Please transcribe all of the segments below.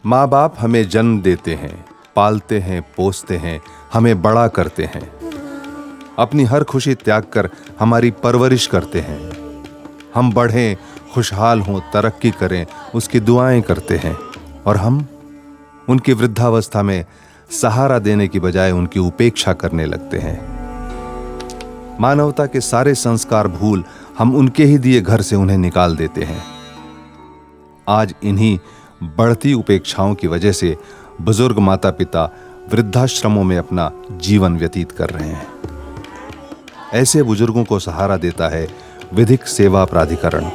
माँ बाप हमें जन्म देते हैं, पालते हैं, पोसते हैं, हमें बड़ा करते हैं, अपनी हर खुशी त्याग कर हमारी परवरिश करते हैं। हम बढ़ें, खुशहाल हों, तरक्की करें, उसकी दुआएं करते हैं, और हम उनकी वृद्धावस्था में सहारा देने की बजाय उनकी उपेक्षा करने लगते हैं। मानवता के सारे संस्कार भूल हम उनके ही दिए घर से उन्हें निकाल देते हैं। आज इन्हीं बढ़ती उपेक्षाओं की वजह से बुजुर्ग माता पिता वृद्धाश्रमों में अपना जीवन व्यतीत कर रहे हैं। ऐसे बुजुर्गों को सहारा देता है विधिक सेवा प्राधिकरण,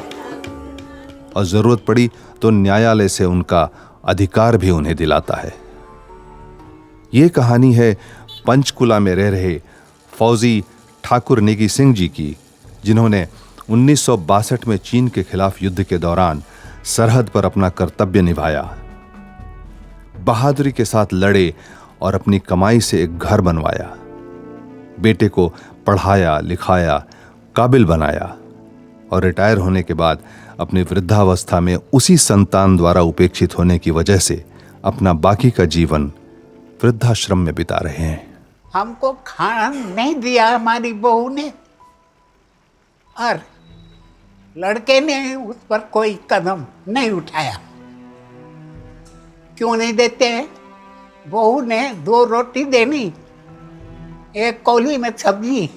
और जरूरत पड़ी तो न्यायालय से उनका अधिकार भी उन्हें दिलाता है। ये कहानी है पंचकुला में रह रहे फौजी ठाकुर नेगी सिंह जी की, जिन्होंने 1962 में चीन के खिलाफ युद्ध के दौरान सरहद पर अपना कर्तव्य निभाया, बहादुरी के साथ लड़े और अपनी कमाई से एक घर बनवाया, बेटे को पढ़ाया लिखाया, काबिल बनाया, और रिटायर होने के बाद अपनी वृद्धावस्था में उसी संतान द्वारा उपेक्षित होने की वजह से अपना बाकी का जीवन वृद्धाश्रम में बिता रहे हैं। हमको खाना नहीं दिया हमारी बहू ने, और लड़के ने उस पर कोई कदम नहीं उठाया। क्यों नहीं देते हैं? बहू ने 2 रोटी देनी, 1 कौली में सब्जी,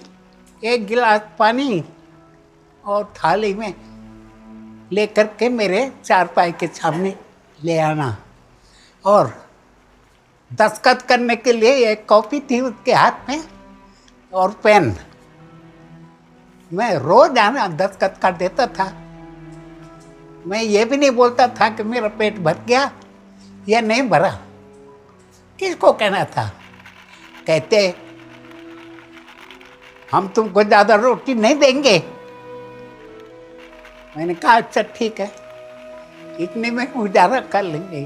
1 गिलास पानी, और थाली में लेकर के मेरे चारपाई के सामने ले आना, और दस्तखत करने के लिए एक कॉपी थी उसके हाथ में और पेन। मैं रोज आना दस्तखत कर देता था। मैं ये भी नहीं बोलता था कि मेरा पेट भर गया या नहीं भरा। किसको कहना था? कहते हम तुमको ज़्यादा रोटी नहीं देंगे। मैंने कहा अच्छा ठीक है, इतने में गुजारा कर लेंगे।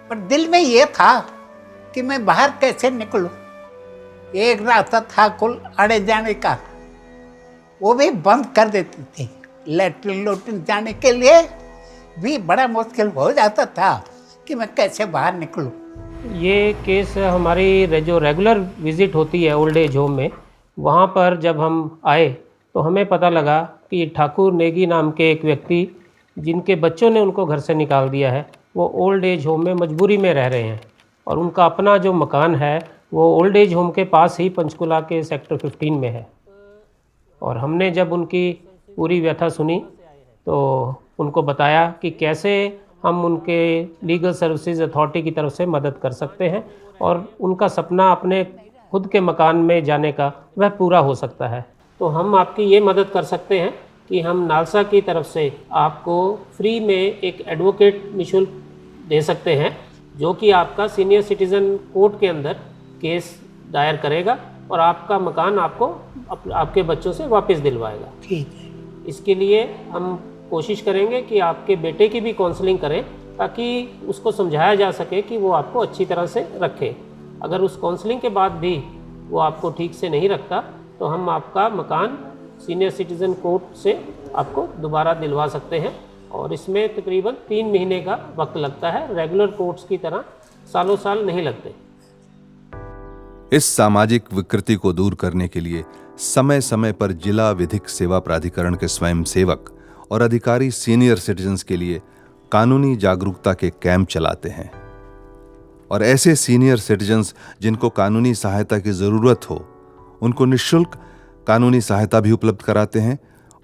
पर दिल में ये था कि मैं बाहर कैसे निकलूं। एक रास्ता था कुल अड़े जाने का, वो भी बंद कर देते थे। लैट्रिन लोटिन जाने के लिए भी बड़ा मुश्किल हो जाता था कि मैं कैसे बाहर निकलूं। ये केस हमारी जो रेगुलर विज़िट होती है ओल्ड एज होम में, वहाँ पर जब हम आए तो हमें पता लगा कि ठाकुर नेगी नाम के एक व्यक्ति, जिनके बच्चों ने उनको घर से निकाल दिया है, वो ओल्ड एज होम में मजबूरी में रह रहे हैं, और उनका अपना जो मकान है वो ओल्ड एज होम के पास ही पंचकुला के सेक्टर 15 में है। और हमने जब उनकी पूरी व्यथा सुनी तो उनको बताया कि कैसे हम उनके लीगल सर्विसेज अथॉरिटी की तरफ से मदद कर सकते हैं, और उनका सपना अपने खुद के मकान में जाने का वह पूरा हो सकता है। तो हम आपकी ये मदद कर सकते हैं कि हम नालसा की तरफ से आपको फ्री में एक एडवोकेट निःशुल्क दे सकते हैं, जो कि आपका सीनियर सिटीज़न कोर्ट के अंदर केस दायर करेगा और आपका मकान आपको आपके बच्चों से वापस दिलवाएगा। ठीक है। इसके लिए हम कोशिश करेंगे कि आपके बेटे की भी काउंसलिंग करें, ताकि उसको समझाया जा सके कि वो आपको अच्छी तरह से रखे। अगर उस काउंसलिंग के बाद भी वो आपको ठीक से नहीं रखता तो हम आपका मकान सीनियर सिटीज़न कोर्ट से आपको दोबारा दिलवा सकते हैं, और इसमें तकरीबन 3 महीने का वक्त लगता है। रेगुलर कोर्ट्स की तरह सालों साल नहीं लगते। इस सामाजिक विकृति को दूर करने के लिए समय समय पर जिला विधिक सेवा प्राधिकरण के स्वयंसेवक और अधिकारी सीनियर सिटीजन्स के लिए कानूनी जागरूकता के कैंप चलाते हैं, और ऐसे सीनियर सिटीजन्स जिनको कानूनी सहायता की जरूरत हो उनको निःशुल्क कानूनी सहायता भी उपलब्ध कराते हैं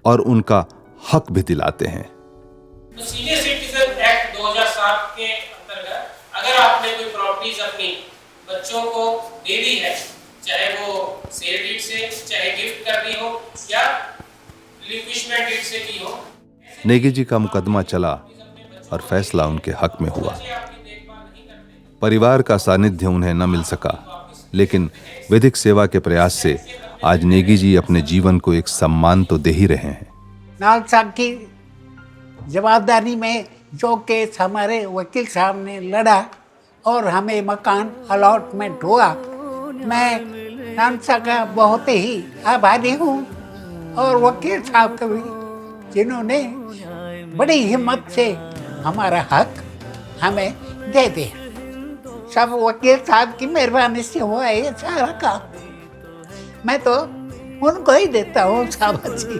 और उनका हक भी दिलाते हैं। तो सीनियर सिटीजन एक्ट 2007 के अंतर्गत अगर आपने कोई प्रॉपर्टीज अपनी बच्चों को दे दी है, चाहे वो सेल डीड से, चाहे गिफ्ट कर दी हो या रिलिक्विशमेंट डीड से की हो, नेगी जी का मुकदमा चला और फैसला उनके हक में हुआ। परिवार का सानिध्य उन्हें न मिल सका, लेकिन विधिक सेवा के प्रयास से आज नेगी जी अपने जीवन को एक सम्मान तो दे ही रहे हैं। नालसा की जवाबदारी में जो केस हमारे वकील साहब ने लड़ा और हमें मकान अलॉटमेंट हुआ, मैं नालसा का बहुत ही आभारी हूँ, और वकील साहब का भी, जिन्होंने बड़ी हिम्मत से हमारा हक हमें दे दे। सब वकील साहब की मेहरबानी से हुआ है ये सारा काम। मैं तो उनको ही देता हूँ शाबाशी।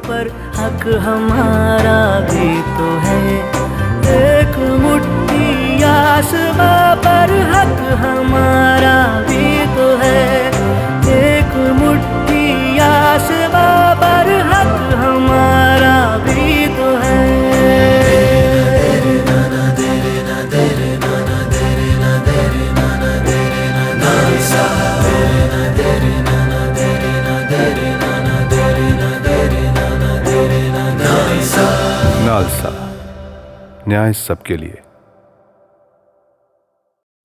पर हक हमारा भी तो है, एक मुट्ठी आसमां पर हक हमारा भी तो है, एक मुट्ठी आसमां पर हक हमारा भी तो है। नालसा, न्याय सबके लिए।